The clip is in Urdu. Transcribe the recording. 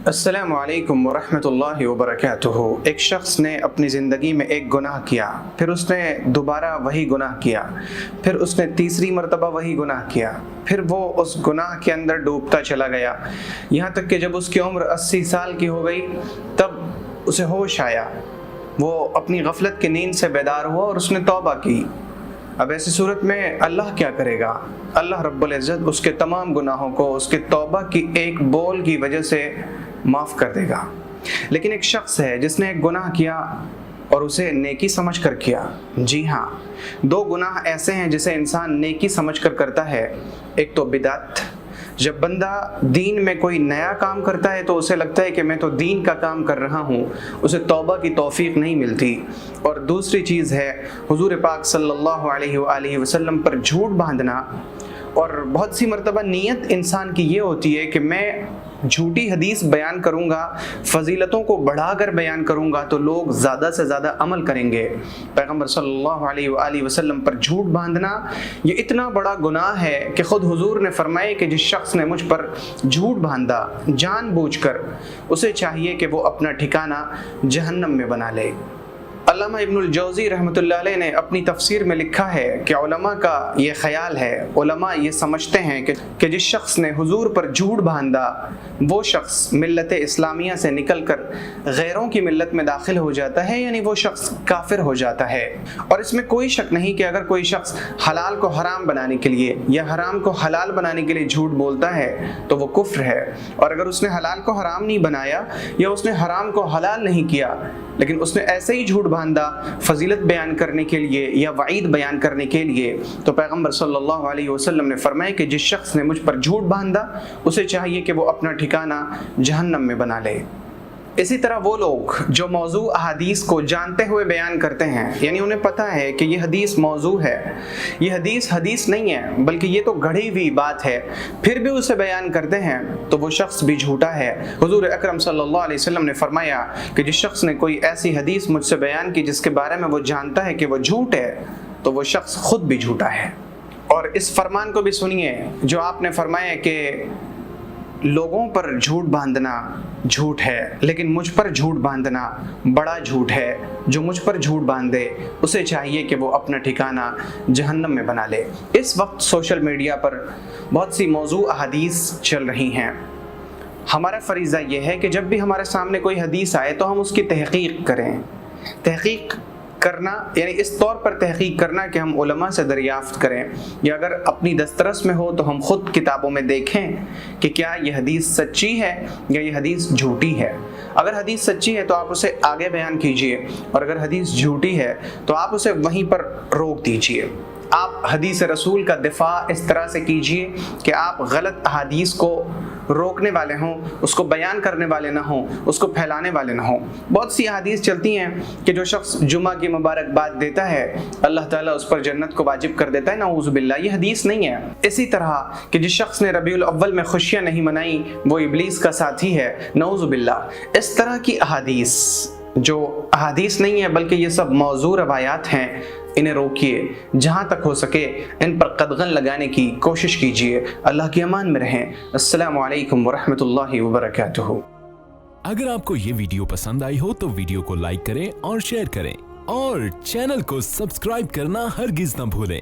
السلام علیکم ورحمۃ اللہ وبرکاتہ۔ ایک شخص نے اپنی زندگی میں ایک گناہ کیا، پھر اس نے دوبارہ وہی گناہ کیا، پھر اس نے تیسری مرتبہ وہی گناہ کیا، پھر وہ اس گناہ کے اندر ڈوبتا چلا گیا، یہاں تک کہ جب اس کی عمر 80 سال کی ہو گئی تب اسے ہوش آیا، وہ اپنی غفلت کی نیند سے بیدار ہوا اور اس نے توبہ کی۔ اب ایسی صورت میں اللہ کیا کرے گا؟ اللہ رب العزت اس کے تمام گناہوں کو اس کے توبہ کی ایک بول کی وجہ سے معاف کر دے گا۔ لیکن ایک شخص ہے جس نے ایک گناہ کیا اور اسے نیکی سمجھ کر کیا۔ جی ہاں، دو گناہ ایسے ہیں جسے انسان نیکی سمجھ کر کرتا ہے۔ ایک تو بدعت، جب بندہ دین میں کوئی نیا کام کرتا ہے تو اسے لگتا ہے کہ میں تو دین کا کام کر رہا ہوں، اسے توبہ کی توفیق نہیں ملتی۔ اور دوسری چیز ہے حضور پاک صلی اللہ علیہ وآلہ وسلم پر جھوٹ باندھنا۔ اور بہت سی مرتبہ نیت انسان کی یہ ہوتی ہے کہ میں جھوٹی حدیث بیان کروں گا، فضیلتوں کو بڑھا کر بیان کروں گا تو لوگ زیادہ سے زیادہ عمل کریں گے۔ پیغمبر صلی اللہ علیہ وآلہ وسلم پر جھوٹ باندھنا یہ اتنا بڑا گناہ ہے کہ خود حضور نے فرمایا کہ جس شخص نے مجھ پر جھوٹ باندھا جان بوجھ کر، اسے چاہیے کہ وہ اپنا ٹھکانہ جہنم میں بنا لے۔ علامہ ابن الجوزی رحمۃ اللہ علیہ نے اپنی تفسیر میں لکھا ہے کہ علماء کا یہ خیال ہے، علماء یہ سمجھتے ہیں کہ جس شخص نے حضور پر جھوٹ باندھا وہ شخص ملت اسلامیہ سے نکل کر غیروں کی ملت میں داخل ہو جاتا ہے، یعنی وہ شخص کافر ہو جاتا ہے۔ اور اس میں کوئی شک نہیں کہ اگر کوئی شخص حلال کو حرام بنانے کے لیے یا حرام کو حلال بنانے کے لیے جھوٹ بولتا ہے تو وہ کفر ہے، اور اگر اس نے حلال کو حرام نہیں بنایا یا اس نے حرام کو حلال نہیں کیا لیکن اس نے ایسے ہی جھوٹ باندھا فضیلت بیان کرنے کے لیے یا وعید بیان کرنے کے لیے، تو پیغمبر صلی اللہ علیہ وسلم نے فرمایا کہ جس شخص نے مجھ پر جھوٹ باندھا اسے چاہیے کہ وہ اپنا ٹھکانہ جہنم میں بنا لے۔ اسی طرح وہ لوگ جو موضوع احادیث کو جانتے ہوئے بیان کرتے ہیں، یعنی انہیں پتہ ہے کہ یہ حدیث موضوع ہے، یہ حدیث نہیں ہے بلکہ یہ تو گڑھی ہوئی بات ہے، پھر بھی اسے بیان کرتے ہیں تو وہ شخص بھی جھوٹا ہے۔ حضور اکرم صلی اللہ علیہ وسلم نے فرمایا کہ جس شخص نے کوئی ایسی حدیث مجھ سے بیان کی جس کے بارے میں وہ جانتا ہے کہ وہ جھوٹ ہے تو وہ شخص خود بھی جھوٹا ہے۔ اور اس فرمان کو بھی سنیے جو آپ نے فرمایا کہ لوگوں پر جھوٹ باندھنا جھوٹ ہے لیکن مجھ پر جھوٹ باندھنا بڑا جھوٹ ہے، جو مجھ پر جھوٹ باندھے اسے چاہیے کہ وہ اپنا ٹھکانہ جہنم میں بنا لے۔ اس وقت سوشل میڈیا پر بہت سی موضوع احادیث چل رہی ہیں۔ ہمارا فریضہ یہ ہے کہ جب بھی ہمارے سامنے کوئی حدیث آئے تو ہم اس کی تحقیق کریں۔ تحقیق کرنا یعنی اس طور پر تحقیق کرنا کہ ہم علماء سے دریافت کریں، یا اگر اپنی دسترس میں ہو تو ہم خود کتابوں میں دیکھیں کہ کیا یہ حدیث سچی ہے یا یہ حدیث جھوٹی ہے۔ اگر حدیث سچی ہے تو آپ اسے آگے بیان کیجئے، اور اگر حدیث جھوٹی ہے تو آپ اسے وہیں پر روک دیجئے۔ آپ حدیث رسول کا دفاع اس طرح سے کیجئے کہ آپ غلط احادیث کو روکنے والے ہوں، اس کو بیان کرنے والے نہ ہوں، اس کو پھیلانے والے نہ ہوں۔ بہت سی احادیث چلتی ہیں کہ جو شخص جمعہ کی مبارکباد دیتا ہے اللہ تعالیٰ اس پر جنت کو واجب کر دیتا ہے، نعوذ باللہ، یہ حدیث نہیں ہے۔ اسی طرح کہ جس شخص نے ربیع الاول میں خوشیاں نہیں منائیں وہ ابلیس کا ساتھی ہے، نعوذ باللہ۔ اس طرح کی احادیث جو احادیث نہیں ہے بلکہ یہ سب موضوع روایات ہیں، انہیں روکیے، جہاں تک ہو سکے ان پر قدغن لگانے کی کوشش کیجیے۔ اللہ کی امان میں رہیں۔ السلام علیکم ورحمۃ اللہ وبرکاتہ۔ اگر آپ کو یہ ویڈیو پسند آئی ہو تو ویڈیو کو لائک کریں اور شیئر کریں، اور چینل کو سبسکرائب کرنا ہرگز نہ بھولیں۔